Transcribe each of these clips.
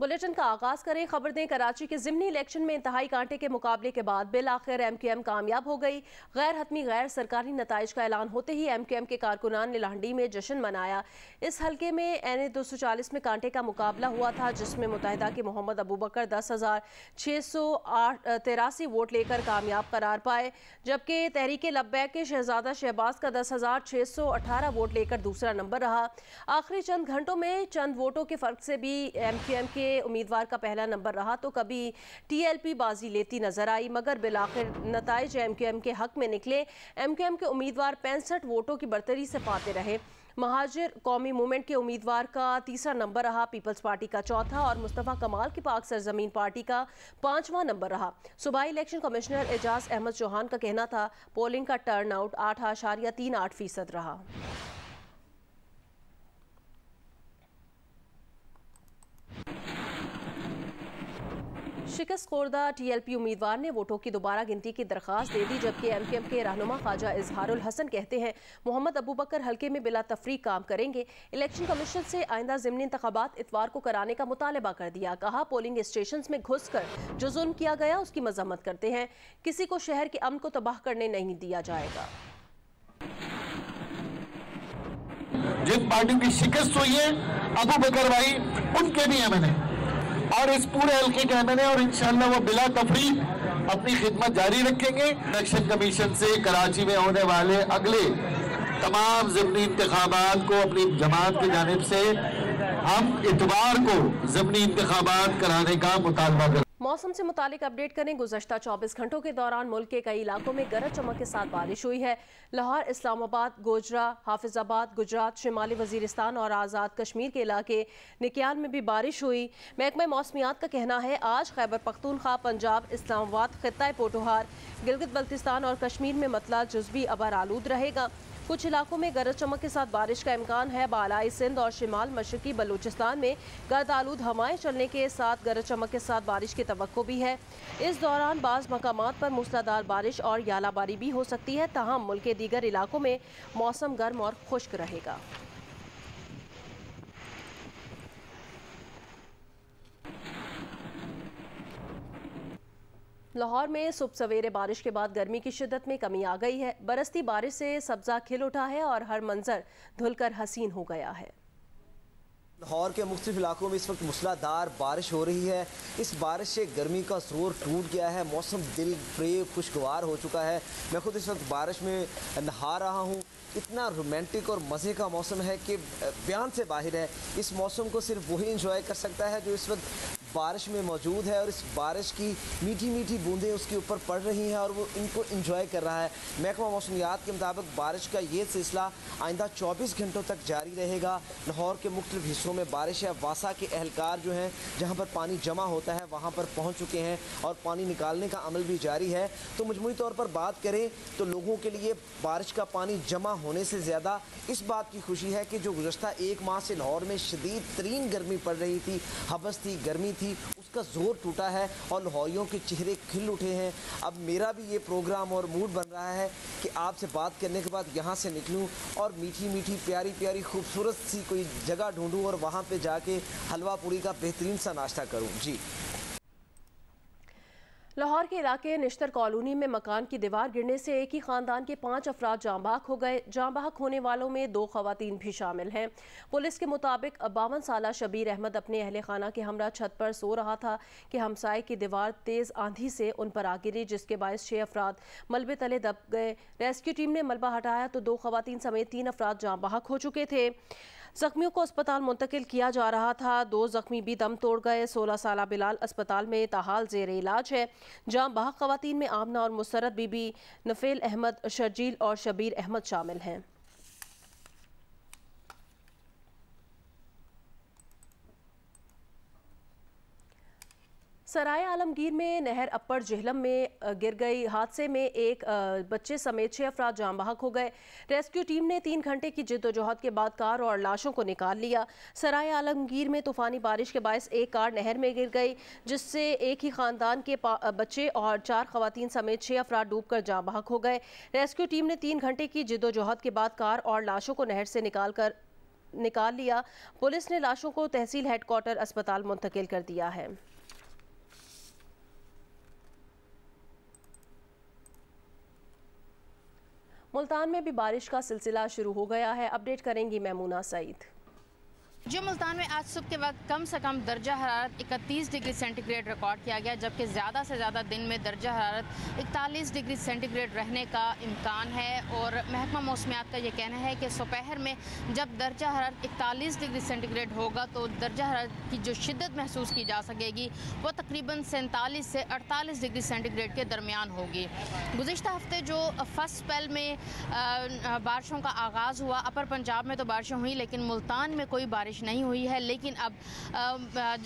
Bulletin का आगाज करें। खबर दें, कराची के ज़िमनी इलेक्शन में इंतहाई कांटे के मुकाबले के बाद बिल आखिर MQM कामयाब हो गई। गैर हतमी गैर सरकारी नताइज का ऐलान होते ही MQM के कारकुनान ने लाहंडी में जश्न मनाया। इस हल्के में NA 240 में कांटे का मुकाबला हुआ था, जिसमें मुत्तहिदा के मोहम्मद अबू बकर 10,683 वोट लेकर कामयाब करार पाए, जबकि तहरीक लब्बैक के शहजादा शहबाज का 10,618 वोट लेकर दूसरा नंबर रहा। आखिरी चंद घंटों में चंद वोटों के फर्क से भी MQM के उम्मीदवार का पहला नंबर रहा तो कभी TLP बाजी लेती नजर आई, मगर बिलाखिर नताइज MQM के हक में निकले। MQM के उम्मीदवार 65 वोटों की बरतरी से पाते रहे। महाजिर कौमी मूवमेंट के उम्मीदवार का तीसरा नंबर रहा, पीपल्स पार्टी का चौथा और मुस्तफ़ा कमाल की पाक सरजमीन पार्टी का 5वां नंबर रहा। सूबाई इलेक्शन कमिश्नर एजाज अहमद चौहान का कहना था पोलिंग का टर्न आउट 8.38% रहा। शिकस्त खोर्दा TLP उम्मीदवार ने वोटों की दोबारा गिनती की दरख्वास्त दे दी, जबकि MQM के रहनुमा ख्वाजा इजहारुल हसन कहते हैं मोहम्मद अबू बकर हल्के में बिला तफरीक काम करेंगे। इलेक्शन कमीशन से आइंदा ज़िमनी इंतखाबात इतवार को कराने का मुतालबा कर दिया। कहा पोलिंग स्टेशन में घुस कर जो जुल्म किया गया उसकी मजम्मत करते हैं, किसी को शहर के अमन को तबाह करने नहीं दिया जाएगा। जिन पार्टियों की शिकस्त हुई है अबू बकर भाई उनके भी MNA और इस पूरे हल्के के MNA और इंशाअल्लाह वो बिला तफरीक अपनी खिदमत जारी रखेंगे। इलेक्शन कमीशन से कराची में होने वाले अगले तमाम ज़िमनी इंतखाबात को अपनी जमात की जानिब से हम इतवार को ज़िमनी इंतखाबात कराने का मुतालबा करें। मौसम से मुतालिक अपडेट करें। गुज़श्ता 24 घंटों के दौरान मुल्क के कई इलाकों में गरज चमक के साथ बारिश हुई है। लाहौर, इस्लामाबाद, गोजरा, हाफिजाबाद, गुजरात, शिमाली वजीरिस्तान और आज़ाद कश्मीर के इलाके निकियाल में भी बारिश हुई। महकमा मौसमियात का कहना है आज खैबर पख्तूनख्वा, पंजाब, इस्लामाबाद, खित्ता पोटोहार, गिलगित बल्तिस्तान और कश्मीर में मतला जुज़वी अबर आलूद रहेगा। कुछ इलाकों में गरज चमक के साथ बारिश का इम्कान है। बालाई सिंध और शिमाल मशरकी बलूचिस्तान में गर्द आलूद हवाएं चलने के साथ गरज चमक के साथ बारिश की तवक्को भी है। इस दौरान बाज़ मकामात पर मूसलाधार बारिश और यालाबारी भी हो सकती है। ताहम मुल्क के दीगर इलाकों में मौसम गर्म और खुश्क रहेगा। लाहौर में सुबह सवेरे बारिश के बाद गर्मी की शिद्दत में कमी आ गई है। बरसती बारिश से सब्जा खिल उठा है और हर मंजर धुलकर हसीन हो गया है। लाहौर के मुख्तलिफ इलाकों में इस वक्त मूसलाधार बारिश हो रही है। इस बारिश से गर्मी का जोर टूट गया है। मौसम दिल फ्रेब खुशगवार हो चुका है। मैं खुद इस वक्त बारिश में नहा रहा हूँ। इतना रोमांटिक और मज़े का मौसम है कि बयान से बाहर है। इस मौसम को सिर्फ वही इंजॉय कर सकता है जो इस वक्त बारिश में मौजूद है और इस बारिश की मीठी मीठी बूंदें उसके ऊपर पड़ रही हैं और वो इनको इंजॉय कर रहा है। महकमा मौसमियात के मुताबिक बारिश का ये सिलसिला आइंदा 24 घंटों तक जारी रहेगा। लाहौर के मुख्तलिफ हिस्सों में बारिश है। वासा के एहलकार जो हैं जहाँ पर पानी जमा होता है वहाँ पर पहुँच चुके हैं और पानी निकालने का अमल भी जारी है। तो मजमूई तौर पर बात करें तो लोगों के लिए बारिश का पानी जमा होने से ज़्यादा इस बात की खुशी है कि जो गुज़श्ता एक माह से लाहौर में शदीद तरीन गर्मी पड़ रही थी, हवस थी, गर्मी थी, उसका जोर टूटा है और लाहौरियों के चेहरे खिल उठे हैं। अब मेरा भी ये प्रोग्राम और मूड बन रहा है कि आपसे बात करने के बाद यहाँ से निकलूँ और मीठी मीठी प्यारी प्यारी खूबसूरत सी कोई जगह ढूंढूँ और वहाँ पे जाके हलवा पूरी का बेहतरीन सा नाश्ता करूँ। जी, लाहौर के इलाके निश्तर कॉलोनी में मकान की दीवार गिरने से एक ही खानदान के 5 अफराद जाँ बहक हो गए। जाँ बहक होने वालों में 2 खवातीन भी शामिल हैं। पुलिस के मुताबिक 52 साला शबीर अहमद अपने अहले खाना के हमरा छत पर सो रहा था कि हमसाए की दीवार तेज़ आंधी से उन पर आ गिरी, जिसके बायस 6 अफराद मलबे तले दब गए। रेस्क्यू टीम ने मलबा हटाया तो 2 खवातीन समेत 3 अफराद जाँ बहक हो चुके थे। जख्मियों को अस्पताल मुंतकिल किया जा रहा था। 2 जख्मी भी दम तोड़ गए। 16 साला बिलाल अस्पताल में ताहाल जेर इलाज है। जहां बहक खवातीन में आमना और मुसरत बीबी, नफेल अहमद, शर्जील और शबीर अहमद शामिल हैं। सराय आलमगीर में नहर अपर जेहलम में गिर गई। हादसे में एक बच्चे समेत 6 अफराद जाँ बहक हो गए। रेस्क्यू टीम ने 3 घंटे की जिद्दोजहद के बाद कार और लाशों को निकाल लिया। सराय आलमगीर में तूफानी बारिश के बायस एक कार नहर में गिर गई, जिससे एक ही खानदान के बच्चे और 4 खवातीन समेत 6 अफराद डूबकर जाँ बहक हो गए। रेस्क्यू टीम ने 3 घंटे की जिद्दोजहद के बाद कार और लाशों को नहर से निकाल कर निकाल लिया। पुलिस ने लाशों को तहसील हेडक्वार्टर अस्पताल मुंतकिल कर दिया है। मुल्तान में भी बारिश का सिलसिला शुरू हो गया है। अपडेट करेंगी मैमूना सईद। जो मुल्तान में आज सुबह के वक्त कम से कम दर्जा हरारत 31 डिग्री सेंटीग्रेड रिकॉर्ड किया गया, जबकि ज़्यादा से ज़्यादा दिन में दर्जा हरारत 41 डिग्री सेंटीग्रेड रहने का इम्कान है। और महकमा मौसमियात का ये कहना है कि दोपहर में जब दर्जा हरारत 41 डिग्री सेंटीग्रेड होगा तो दर्जा हरारत की जो शिद्दत महसूस की जा सकेगी वो तकरीबन 47 से 48 डिग्री सेंटीग्रेड के दरमियान होगी। गुज़िश्ता हफ्ते जो फर्स्ट स्पेल में बारिशों का आगाज़ हुआ, अपर पंजाब में तो बारिशें हुई लेकिन मुल्तान में कोई बारिश नहीं हुई है। लेकिन अब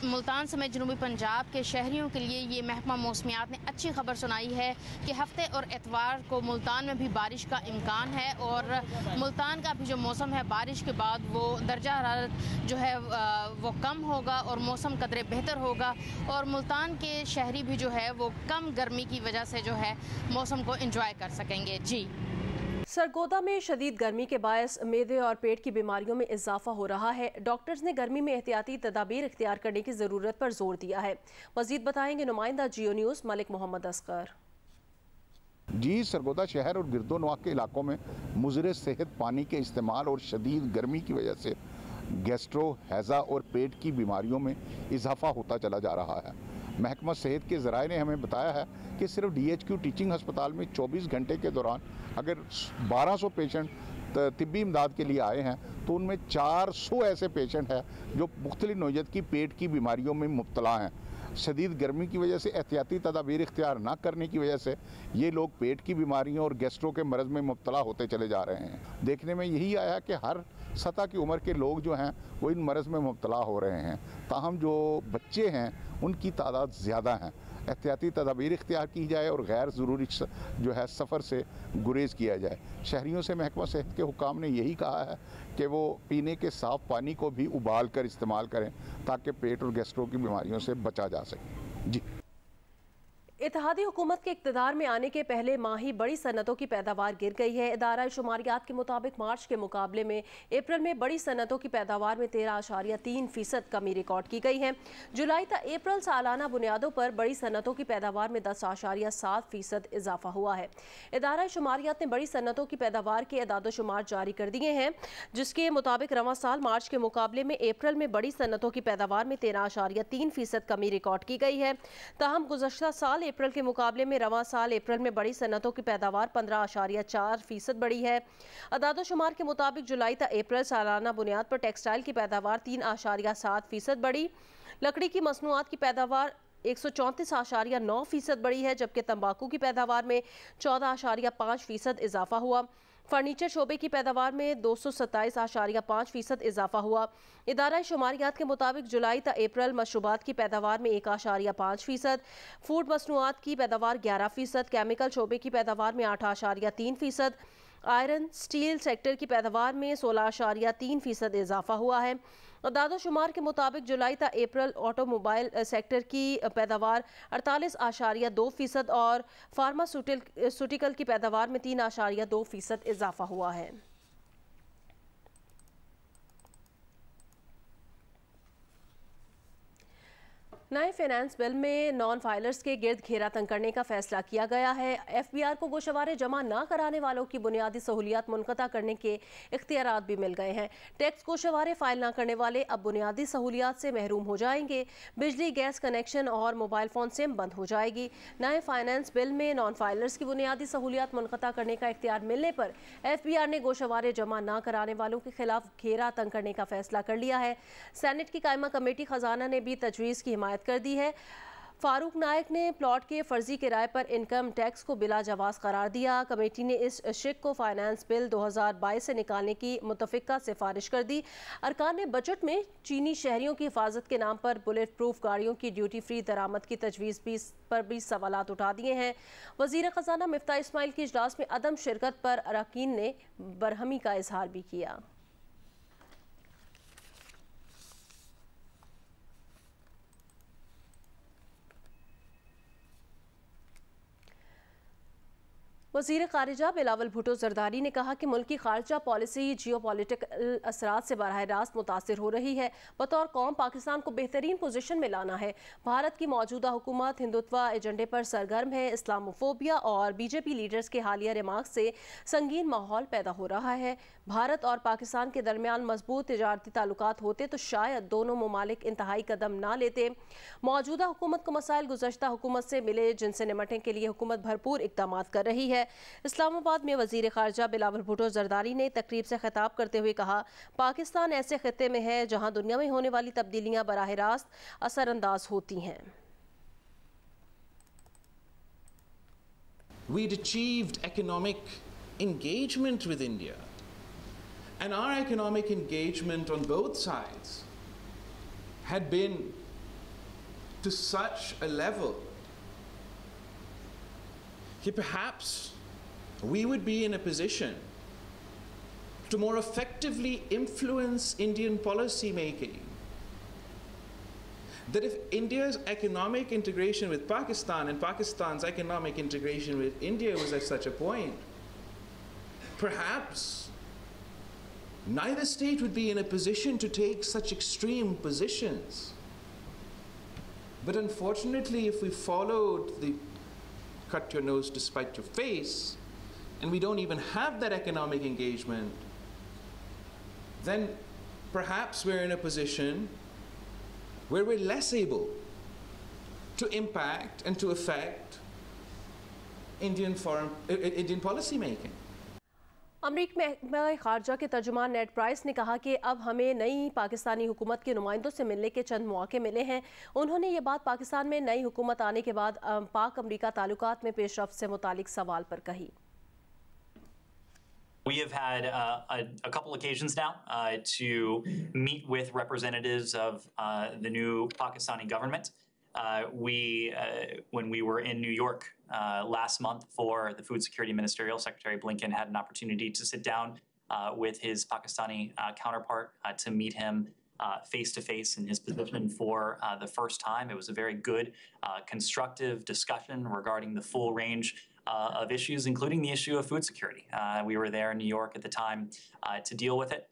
मुल्तान समेत जनूबी पंजाब के शहरियों के लिए ये महकमा मौसमियात ने अच्छी खबर सुनाई है कि हफ्ते और एतवार को मुल्तान में भी बारिश का इम्कान है। और मुल्तान का भी जो मौसम है बारिश के बाद वो दर्जा हरारत जो है वो कम होगा और मौसम कदरे बेहतर होगा और मुल्तान के शहरी भी जो है वो कम गर्मी की वजह से जो है मौसम को एंजॉय कर सकेंगे। जी, सरगोदा में शदीद गर्मी के बायस मेदे और पेट की बीमारियों में इजाफा हो रहा है। डॉक्टर्स ने गर्मी में एहतियाती तदाबीर इख्तियार करने की ज़रूरत पर जोर दिया है। मज़ीद बताएंगे नुमाइंदा जियो न्यूज़ मलिक मोहम्मद असगर। जी, सरगोदा शहर और गिरदोनवा के इलाकों में मुज़र सेहत पानी के इस्तेमाल और शदीद गर्मी की वजह से गैस्ट्रो, हैज़ा और पेट की बीमारियों में इजाफा होता चला जा रहा है। महकमा सेहत के ज़राए ने हमें बताया है कि सिर्फ DHQ टीचिंग अस्पताल में 24 घंटे के दौरान अगर 1200 पेशेंट तिब्बी इमदाद के लिए आए हैं तो उनमें 400 ऐसे पेशेंट हैं जो मुख्तलिफ नौइयत की पेट की बीमारियों में मुब्तला हैं। शदीद गर्मी की वजह से एहतियाती तदाबीर इख्तियार ना करने की वजह से ये लोग पेट की बीमारियों और गैस्ट्रो के मरज़ में मुब्तला होते चले जा रहे हैं। देखने में यही आया कि हर सतह की उम्र के लोग जो हैं वो इन मरज़ में मुब्तला हो रहे हैं। ताहम जो बच्चे हैं उनकी तादाद ज़्यादा हैं। एहतियाती तदाबीर इख्तियार की जाए और गैर ज़रूरी जो है सफ़र से गुरेज किया जाए। शहरियों से महकमा सेहत के हुकाम ने यही कहा है कि वो पीने के साफ़ पानी को भी उबाल कर इस्तेमाल करें ताकि पेट और गैस्ट्रो की बीमारियों से बचा जा सके। जी, इत्तेहादी हुकूमत के इक़्तिदार में आने के पहले माह ही बड़ी सनतों की पैदावार गिर गई है। इदारा शुमारियात के मुताबिक मार्च के मुकाबले में अप्रैल में बड़ी सनतों की पैदावार में 13.3% कमी रिकॉर्ड की गई है। जुलाई तक अप्रैल सालाना बुनियादों पर बड़ी सनतों की पैदावार में 10.7% इजाफा हुआ है। इदारा शुमारियात ने बड़ी सनतों की पैदावार के अदाद-ओ-शुमार जारी कर दिए हैं, जिसके मुताबिक रवां साल मार्च के मुकाबले में अप्रैल में बड़ी सनतों की पैदावार में 13.3% कमी रिकॉर्ड की गई है। ताहम गुज़श्ता साल अप्रैल के मुकाबले में रवां साल अप्रैल में बड़ी सनतों की पैदावार 15.4% बढ़ी है। अदाद-ओ-शुमार के मुताबिक जुलाई तक अप्रैल सालाना बुनियाद पर टेक्सटाइल की पैदावार 3.7% बढ़ी। लकड़ी की मसनूआत की पैदावार 134.9% बढ़ी है, जबकि तंबाकू की पैदावार में 14.5% इजाफा हुआ। फर्नीचर शोबे की पैदावार में 227.5% इजाफा हुआ। इदारा शुमारियात के मुताबिक जुलाई तक अप्रैल मशरूबात की पैदावार में 1.5%, फूड मसनूआत की पैदावार 11%, केमिकल शोबे की पैदावार में 8.3%, आयरन स्टील सेक्टर की पैदावार में 16.3% इजाफा हुआ है। अदाद-ओ-शुमार के मुताबिक जुलाई तक अप्रैल ऑटोमोबाइल सेक्टर की पैदावार 48.2% और फार्मास्यूटिकल की पैदावार में 3.2% इजाफा हुआ है। नए फाइनेंस बिल में नॉन फाइलर्स के गिर्द घेरा तंग करने का फैसला किया गया है। FBR को गोशवारे जमा न कराने वालों की बुनियादी सहूलियात मुनक़ता करने के इख्तियारात भी मिल गए हैं। टैक्स गोशवारे फाइल न करने वाले अब बुनियादी सहूलियात से महरूम हो जाएंगे। बिजली, गैस कनेक्शन और मोबाइल फ़ोन सिम बंद हो जाएगी। नए फाइनेंस बिल में नॉन फाइलर्स की बुनियादी सहूलियात मुनक़ता करने का इख्तियार मिलने पर FBR ने गोशवारे जमा न कराने वालों के खिलाफ घेरा तंग करने का फैसला कर लिया है। सेनेट की कायमा कमेटी खजाना ने भी तजवीज़ की हिमायत कर दी है। फारूक नायक ने प्लॉट के फर्जी किराए पर इनकम टैक्स को बिला जवाज़ करार दिया। कमेटी ने इस शिक को फाइनेंस बिल 2022 से निकालने की मुतफ़िका सिफारिश कर दी। अरकान ने बजट में चीनी शहरियों की हिफाजत के नाम पर बुलेट प्रूफ गाड़ियों की ड्यूटी फ्री दरामद की तजवीज़ पर भी सवालात उठा दिए हैं। वज़ीर ख़जाना मिफ्ता इस्माइल की इजलास में अदम शिरकत पर अरकान ने बरहमी का इजहार भी किया। वज़ीर ख़ारिजा बिलावल भुट्टो ज़रदारी ने कहा कि मुल्क की ख़ारजा पॉलिसी जियोपॉलिटिकल असरात से बराह रास्त मुतासिर हो रही है। बतौर कौम पाकिस्तान को बेहतरीन पोजीशन में लाना है। भारत की मौजूदा हुकूमत हिंदुत्व एजेंडे पर सरगर्म है। इस्लामोफोबिया और बीजेपी लीडर्स के हालिया रिमार्क से संगीन माहौल पैदा हो रहा है। भारत और पाकिस्तान के दरमियान मजबूत तिजारती ताल्लुकात होते तो शायद दोनों ममालिक इंतहाई कदम ना लेते। मौजूदा हुकूमत को मसाइल गुज़श्ता हुकूमत से मिले जिनसे निमटने के लिए हुकूमत भरपूर इक़दामात कर रही है। इस्लामाबाद में वज़ीर ख़ारिजा बिलावल भुट्टो ज़रदारी ने तकरीब से खिताब करते हुए कहा, पाकिस्तान ऐसे खित्ते में है जहां दुनिया में होने वाली तब्दीलियां बराह रास्त असरअंदाज होती हैं। We'd achieved economic engagement with India, and our economic engagement on both sides had been to such a level that perhaps we would be in a position to more effectively influence Indian policy making. That if India's economic integration with Pakistan and Pakistan's economic integration with India was at such a point, perhaps neither state would be in a position to take such extreme positions. But unfortunately, if we followed the cut your nose to spite your face, and we don't even have that economic engagement, then perhaps we're in a position where we're less able to impact and to affect Indian policy making. अमरीकी महकमा ख़ारजा के तर्जुमान नेड price ने कहा कि अब हमें नई पाकिस्तानी हुकूमत के नुमाइंदों से मिलने के चंद मौके मिले हैं। उन्होंने ये बात पाकिस्तान में नई हुकूमत आने के बाद पाक अमरीका ताल्लुकात में पेशरफ्त से मुतालिक सवाल पर कही। We have had a couple occasions now to meet with representatives of the new Pakistani government. When we were in New York last month for the Food Security Ministerial, Secretary Blinken had an opportunity to sit down with his Pakistani counterpart to meet him face-to-face in his position for the first time. It was a very good, constructive discussion regarding the full range of issues, including the issue of food security. We were there in New York at the time to deal with it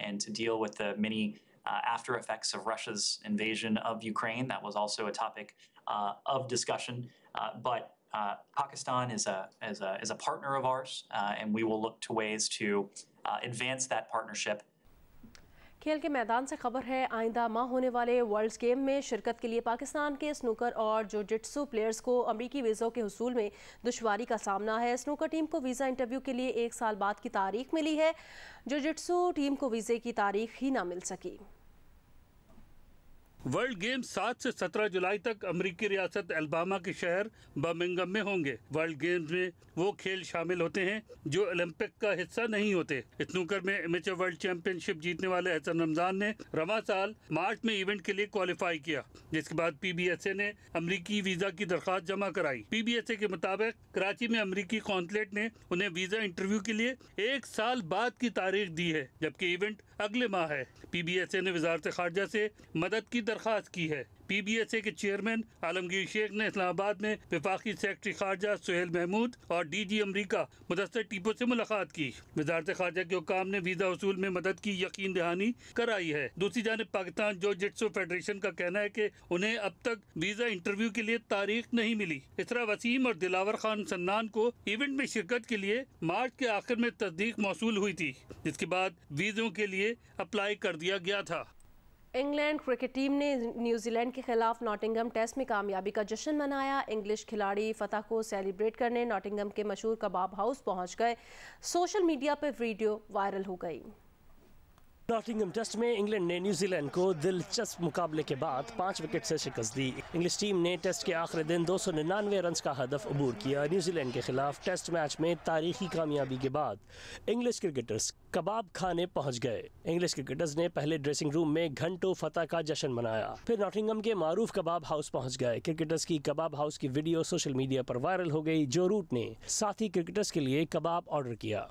and to deal with the many after effects of Russia's invasion of Ukraine. That was also a topic of discussion. But Pakistan is a partner of ours, and we will look to ways to advance that partnership. खेल के मैदान से खबर है, आइंदा माह होने वाले वर्ल्ड्स गेम में शिरकत के लिए पाकिस्तान के स्नूकर और जिu-जित्सु प्लेयर्स को अमरीकी वीज़ों के हुसूल में दुश्वारी का सामना है। स्नूकर टीम को वीज़ा इंटरव्यू के लिए 1 साल बाद की तारीख मिली है। जिu-जित्सु टीम को वीज़े की तारीख ही ना मिल सकी। वर्ल्ड गेम 7 से 17 जुलाई तक अमेरिकी रियासत अल्बामा के शहर बर्मिंघम में होंगे। वर्ल्ड गेम्स में वो खेल शामिल होते हैं जो ओलंपिक का हिस्सा नहीं होते। स्नूकर में एमेचर वर्ल्ड चैंपियनशिप जीतने वाले हसन रमजान ने रवां साल मार्च में इवेंट के लिए क्वालिफाई किया, जिसके बाद PBSA ने अमेरिकी वीजा की दरख्वास्त जमा कराई। PBSA के मुताबिक कराची में अमेरिकी कॉन्सुलेट ने उन्हें वीजा इंटरव्यू के लिए 1 साल बाद की तारीख दी है, जबकि इवेंट अगले माह है। PBSA ने वजारत खारजा से मदद की दरख्वास्त की है। PBSA के चेयरमैन आलमगीर शेख ने इस्लामाबाद में वफाकी सेक्रेटरी खारजा सुहेल महमूद और DG अमरीका मुदस्सर टीपो से मुलाकात की। वजारत खारजा के हुकाम ने वीज़ा वसूल में मदद की यकीन दहानी कराई है। दूसरी जानिब पाकिस्तान जिu-जित्सु फेडरेशन का कहना है कि उन्हें अब तक वीज़ा इंटरव्यू के लिए तारीख नहीं मिली। इसरा वसीम और दिलावर खान सन्नान को इवेंट में शिरकत के लिए मार्च के आखिर में तस्दीक मौसूल हुई थी, जिसके बाद वीज़ों के लिए अप्लाई कर दिया गया था। इंग्लैंड क्रिकेट टीम ने न्यूजीलैंड के खिलाफ नॉटिंघम टेस्ट में कामयाबी का जश्न मनाया। इंग्लिश खिलाड़ी फतह को सेलिब्रेट करने नॉटिंघम के मशहूर कबाब हाउस पहुंच गए। सोशल मीडिया पर वीडियो वायरल हो गई। नॉटिंघम टेस्ट में इंग्लैंड ने न्यूजीलैंड को दिलचस्प मुकाबले के बाद 5 विकेट से शिकस्त दी। इंग्लिश टीम ने टेस्ट के आखिरी दिन 299 रन का हदफ अबूर किया। न्यूजीलैंड के खिलाफ टेस्ट मैच में तारीखी कामयाबी के बाद इंग्लिश क्रिकेटर्स कबाब खाने पहुंच गए। इंग्लिश क्रिकेटर्स ने पहले ड्रेसिंग रूम में घंटों फतह का जश्न मनाया, फिर नॉटिंघम के मारूफ कबाब हाउस पहुंच गए। क्रिकेटर्स की कबाब हाउस की वीडियो सोशल मीडिया पर वायरल हो गई। जो रूट ने साथी क्रिकेटर्स के लिए कबाब ऑर्डर किया।